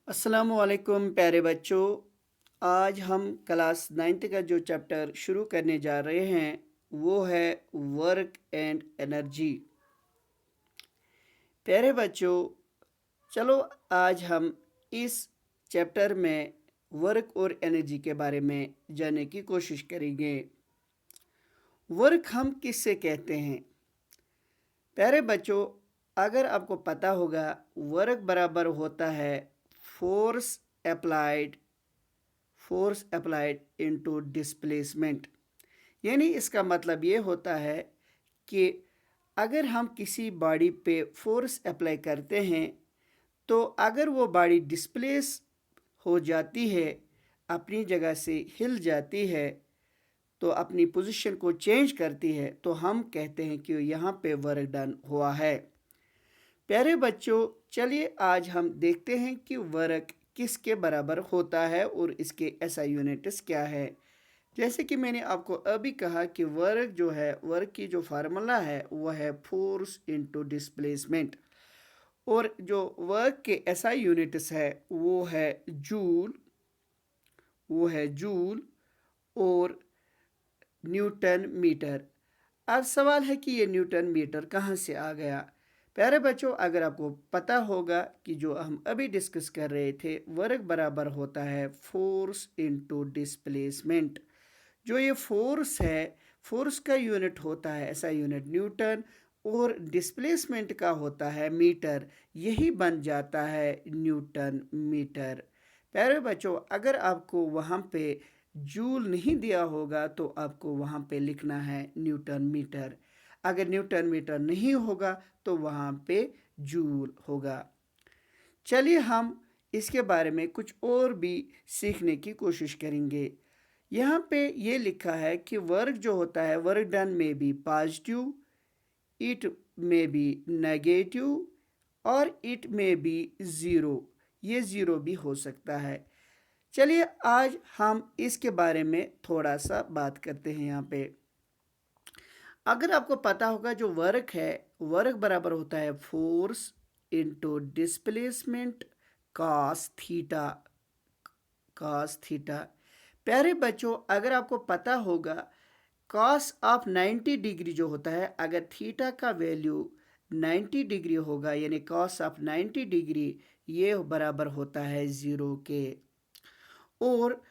अस्सलामुअलैकुम प्यारे बच्चों। आज हम क्लास 9th का जो चैप्टर शुरू करने जा रहे हैं वो है वर्क एंड एनर्जी। प्यारे बच्चों, चलो आज हम इस चैप्टर में वर्क और एनर्जी के बारे में जानने की कोशिश करेंगे। वर्क हम किससे कहते हैं? प्यारे बच्चों, अगर आपको पता होगा, वर्क बराबर होता है force applied force applied into displacement. यानी इसका मतलब ये होता है कि अगर हम किसी बॉडी पे फोर्स अप्लाई करते हैं तो अगर वो बॉडी डिस्प्लेस हो जाती है, अपनी जगह से हिल जाती है, तो अपनी पोजीशन को चेंज करती है, तो हम कहते हैं कि यहाँ पे वर्क डन हुआ है। प्यारे बच्चों, चलिए आज हम देखते हैं कि वर्क किसके बराबर होता है और इसके एसआई यूनिट्स क्या है। जैसे कि मैंने आपको अभी कहा कि वर्क जो है, वर्क की जो फार्मूला है वो है फोर्स इनटू डिस्प्लेसमेंट, और जो वर्क के एसआई यूनिट्स है वो है जूल और न्यूटन मीटर। अब सवाल है कि ये न्यूटन मीटर कहाँ से आ गया? प्यारे बच्चों, अगर आपको पता होगा कि जो हम अभी डिस्कस कर रहे थे, वर्क बराबर होता है फोर्स इनटू डिस्प्लेसमेंट। जो ये फोर्स है, फोर्स का यूनिट होता है ऐसा यूनिट न्यूटन, और डिस्प्लेसमेंट का होता है मीटर। यही बन जाता है न्यूटन मीटर। प्यारे बच्चों, अगर आपको वहाँ पे जूल नहीं दिया होगा तो आपको वहाँ पे लिखना है न्यूटन मीटर। अगर न्यूटन मीटर नहीं होगा तो वहाँ पे जूल होगा। चलिए हम इसके बारे में कुछ और भी सीखने की कोशिश करेंगे। यहाँ पे ये लिखा है कि वर्क जो होता है, वर्क डन में बी पॉजिटिव, इट में बी नेगेटिव, और इट में बी ज़ीरो। ये ज़ीरो भी हो सकता है। चलिए आज हम इसके बारे में थोड़ा सा बात करते हैं। यहाँ पे अगर आपको पता होगा, जो वर्क है, वर्क बराबर होता है force into displacement cos theta. प्यारे बच्चों, अगर आपको पता होगा, कॉस ऑफ 90 डिग्री जो होता है, अगर थीटा का वैल्यू 90 डिग्री होगा, यानी कॉस ऑफ 90 डिग्री, ये बराबर होता है ज़ीरो के। और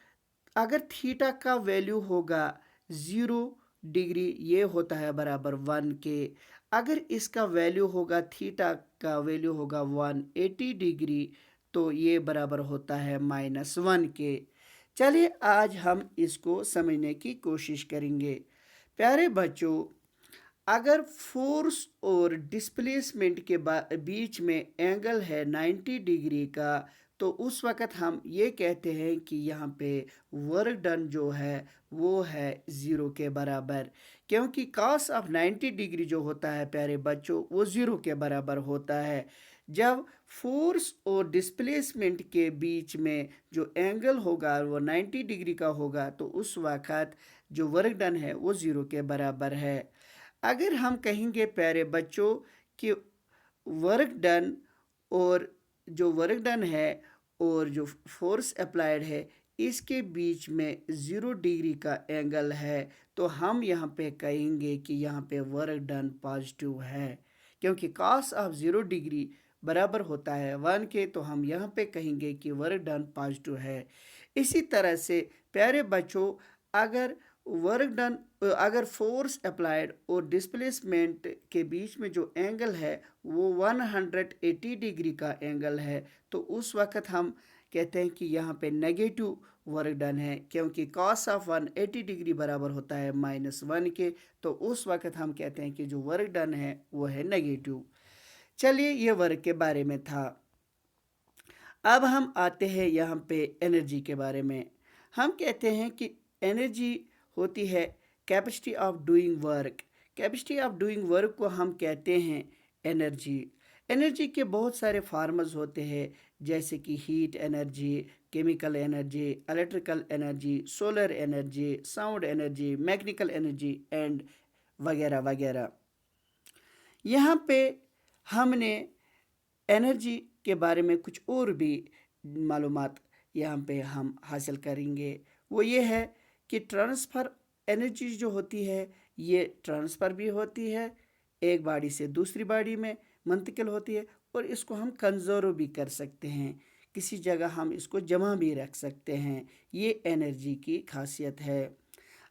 अगर थीटा का वैल्यू होगा 0 डिग्री, ये होता है बराबर 1 के। अगर इसका वैल्यू होगा, थीटा का वैल्यू होगा 180 डिग्री, तो ये बराबर होता है -1 के। चलिए आज हम इसको समझने की कोशिश करेंगे। प्यारे बच्चों, अगर फोर्स और डिस्प्लेसमेंट के बीच में एंगल है 90 डिग्री का, तो उस वक़्त हम ये कहते हैं कि यहाँ पे वर्क डन जो है वो है ज़ीरो के बराबर। क्योंकि कॉस ऑफ 90 डिग्री जो होता है प्यारे बच्चों, वो ज़ीरो के बराबर होता है। जब फोर्स और डिस्प्लेसमेंट के बीच में जो एंगल होगा वो 90 डिग्री का होगा, तो उस वक़्त जो वर्क डन है वो ज़ीरो के बराबर है। अगर हम कहेंगे प्यारे बच्चों कि वर्क डन और जो वर्क डन है और जो फोर्स अप्लाइड है, इसके बीच में 0 डिग्री का एंगल है, तो हम यहाँ पे कहेंगे कि यहाँ पे वर्क डन पॉजिटिव है। क्योंकि कॉस ऑफ 0 डिग्री बराबर होता है 1 के, तो हम यहाँ पे कहेंगे कि वर्क डन पॉजिटिव है। इसी तरह से प्यारे बच्चों, अगर वर्क डन अगर फोर्स अप्लाइड और डिस्प्लेसमेंट के बीच में जो एंगल है वो 180 डिग्री का एंगल है, तो उस वक़्त हम कहते हैं कि यहाँ पे नेगेटिव वर्क डन है। क्योंकि कॉस ऑफ 180 डिग्री बराबर होता है -1 के, तो उस वक़्त हम कहते हैं कि जो वर्क डन है वो है नेगेटिव। चलिए, ये वर्क के बारे में था। अब हम आते हैं यहाँ पे एनर्जी के बारे में। हम कहते हैं कि एनर्जी होती है capacity of doing work. Capacity of doing work को हम कहते हैं एनर्जी। एनर्जी के बहुत सारे फार्म्स होते हैं, जैसे कि heat energy, chemical energy, electrical energy, solar energy, sound energy, mechanical energy and वगैरह वगैरह। यहाँ पे हमने एनर्जी के बारे में कुछ और भी मालूमात यहाँ पे हम हासिल करेंगे। वो ये है कि ट्रांसफ़र एनर्जी जो होती है ये ट्रांसफ़र भी होती है, एक बॉडी से दूसरी बॉडी में मुंतकिल होती है, और इसको हम कंज़र्व भी कर सकते हैं, किसी जगह हम इसको जमा भी रख सकते हैं। ये एनर्जी की खासियत है।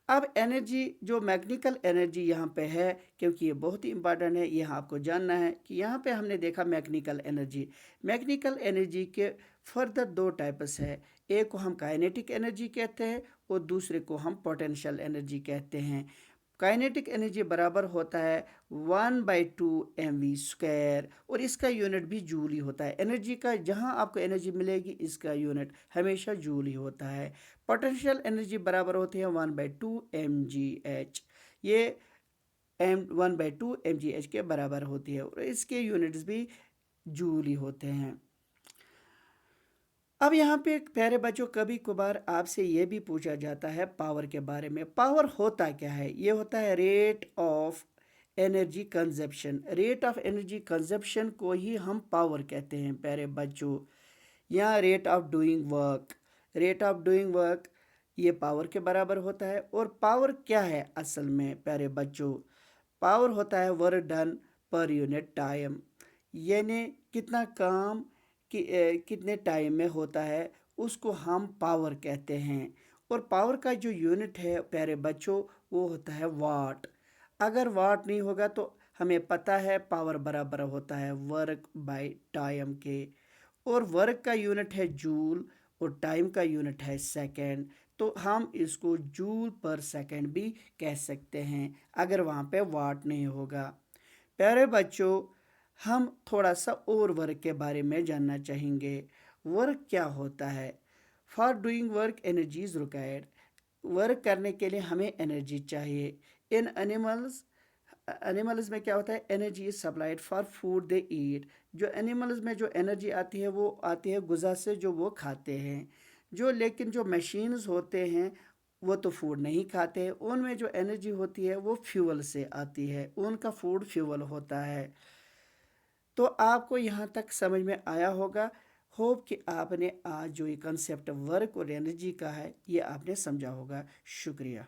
अब एनर्जी जो मैकेनिकल एनर्जी यहाँ पे है, क्योंकि ये बहुत ही इंपॉर्टेंट है, यह आपको जानना है कि यहाँ पे हमने देखा मैकेनिकल एनर्जी। मैकेनिकल एनर्जी के फर्दर दो टाइप्स है, एक को हम काइनेटिक एनर्जी कहते हैं और दूसरे को हम पोटेंशियल एनर्जी कहते हैं। काइनेटिक एनर्जी बराबर होता है 1/2 mv², और इसका यूनिट भी जूल ही होता है। एनर्जी का जहां आपको एनर्जी मिलेगी इसका यूनिट हमेशा जूल ही होता है। पोटेंशियल एनर्जी बराबर होती है 1/2 mgh, ये 1/2 mgh के बराबर होती है, और इसके यूनिट्स भी जूल ही होते हैं। अब यहाँ पे प्यारे बच्चों, कभी कभार आपसे ये भी पूछा जाता है पावर के बारे में। पावर होता क्या है? ये होता है rate of energy consumption. Rate of energy consumption को ही हम पावर कहते हैं प्यारे बच्चों, या rate of doing work. Rate of doing work ये पावर के बराबर होता है। और पावर क्या है असल में प्यारे बच्चों? पावर होता है work done per unit time, यानी कितना काम कितने टाइम में होता है उसको हम पावर कहते हैं। और पावर का जो यूनिट है प्यारे बच्चों वो होता है वाट। अगर वाट नहीं होगा तो हमें पता है पावर बराबर होता है वर्क बाय टाइम के, और वर्क का यूनिट है जूल और टाइम का यूनिट है सेकंड, तो हम इसको जूल पर सेकंड भी कह सकते हैं अगर वहाँ पे वाट नहीं होगा। प्यारे बच्चों, हम थोड़ा सा और वर्क के बारे में जानना चाहेंगे। वर्क क्या होता है? For doing work energy is required. Work करने के लिए हमें एनर्जी चाहिए। इन एनिमल्स में क्या होता है? Energy is supplied for food they eat. जो एनिमल्स में जो एनर्जी आती है वो आती है गुज़ा से जो वो खाते हैं। लेकिन जो मशीन्स होते हैं वो तो फूड नहीं खाते, उनमें जो एनर्जी होती है वो फ्यूल से आती है, उनका फूड फ्यूल होता है। तो आपको यहाँ तक समझ में आया होगा। होप कि आपने आज जो ये कंसेप्ट वर्क और एनर्जी का है ये आपने समझा होगा। शुक्रिया।